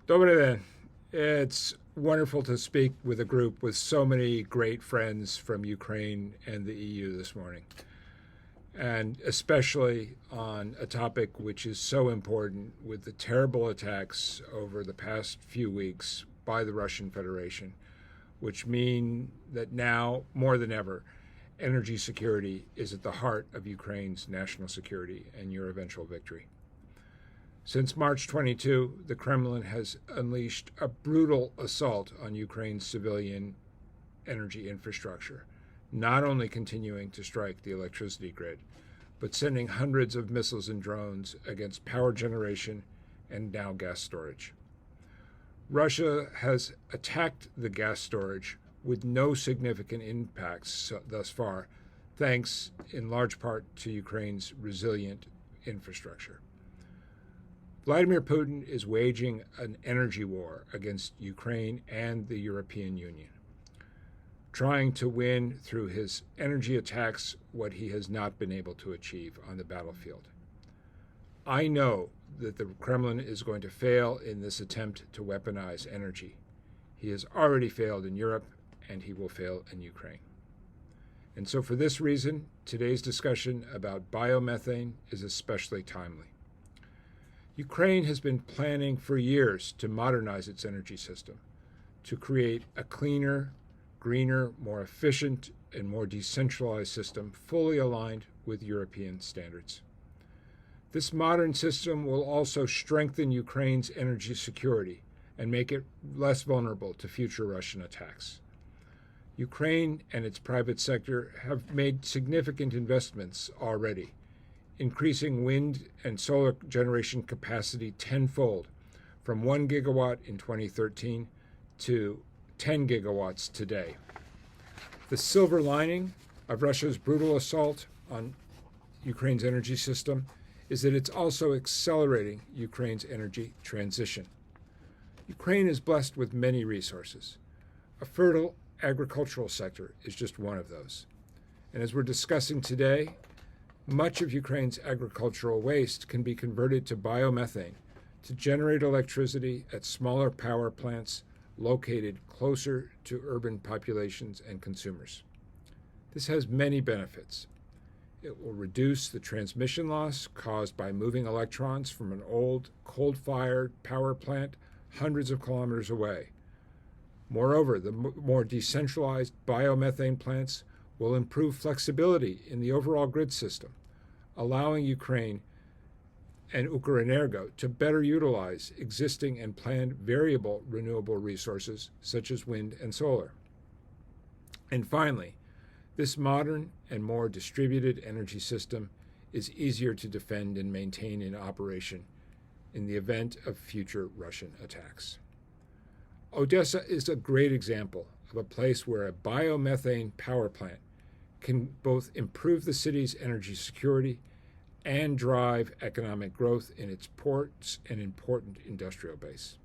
Dobre den. It's wonderful to speak with a group with so many great friends from Ukraine and the EU this morning, and especially on a topic which is so important with the terrible attacks over the past few weeks by the Russian Federation, which mean that now, more than ever, energy security is at the heart of Ukraine's national security and your eventual victory. Since March 22, the Kremlin has unleashed a brutal assault on Ukraine's civilian energy infrastructure, not only continuing to strike the electricity grid, but sending hundreds of missiles and drones against power generation and now gas storage. Russia has attacked the gas storage with no significant impacts thus far, thanks in large part to Ukraine's resilient infrastructure. Vladimir Putin is waging an energy war against Ukraine and the European Union, trying to win through his energy attacks what he has not been able to achieve on the battlefield. I know that the Kremlin is going to fail in this attempt to weaponize energy. He has already failed in Europe, and he will fail in Ukraine. And so for this reason, today's discussion about biomethane is especially timely. Ukraine has been planning for years to modernize its energy system, to create a cleaner, greener, more efficient, and more decentralized system fully aligned with European standards. This modern system will also strengthen Ukraine's energy security and make it less vulnerable to future Russian attacks. Ukraine and its private sector have made significant investments already, increasing wind and solar generation capacity tenfold, from 1 gigawatt in 2013 to 10 gigawatts today. The silver lining of Russia's brutal assault on Ukraine's energy system is that it's also accelerating Ukraine's energy transition. Ukraine is blessed with many resources. A fertile agricultural sector is just one of those. And as we're discussing today, much of Ukraine's agricultural waste can be converted to biomethane to generate electricity at smaller power plants located closer to urban populations and consumers. This has many benefits. It will reduce the transmission loss caused by moving electrons from an old coal-fired power plant hundreds of kilometers away. Moreover, the more decentralized biomethane plants will improve flexibility in the overall grid system, allowing Ukraine and Ukrenergo to better utilize existing and planned variable renewable resources such as wind and solar. And finally, this modern and more distributed energy system is easier to defend and maintain in operation in the event of future Russian attacks. Odessa is a great example of a place where a biomethane power plant can both improve the city's energy security and drive economic growth in its ports and important industrial base.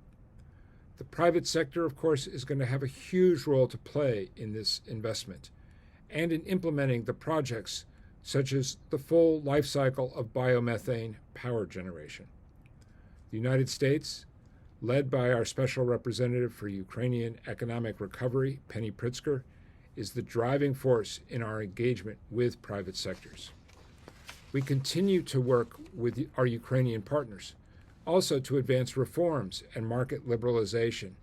The private sector, of course, is going to have a huge role to play in this investment and in implementing the projects such as the full life cycle of biomethane power generation. The United States, led by our Special Representative for Ukrainian Economic Recovery, Penny Pritzker, is the driving force in our engagement with private sectors. We continue to work with our Ukrainian partners, also to advance reforms and market liberalization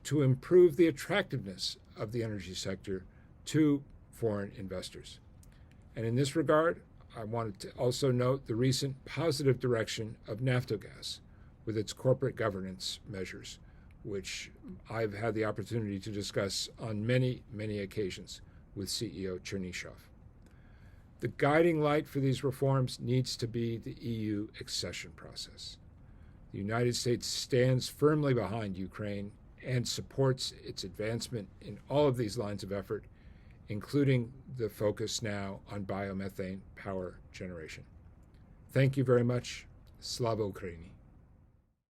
to improve the attractiveness of the energy sector to foreign investors. And in this regard, I wanted to also note the recent positive direction of Naftogaz with its corporate governance measures, which I've had the opportunity to discuss on many, many occasions with CEO Chernyshov. The guiding light for these reforms needs to be the EU accession process. The United States stands firmly behind Ukraine and supports its advancement in all of these lines of effort, including the focus now on biomethane power generation. Thank you very much. Slava Ukraini.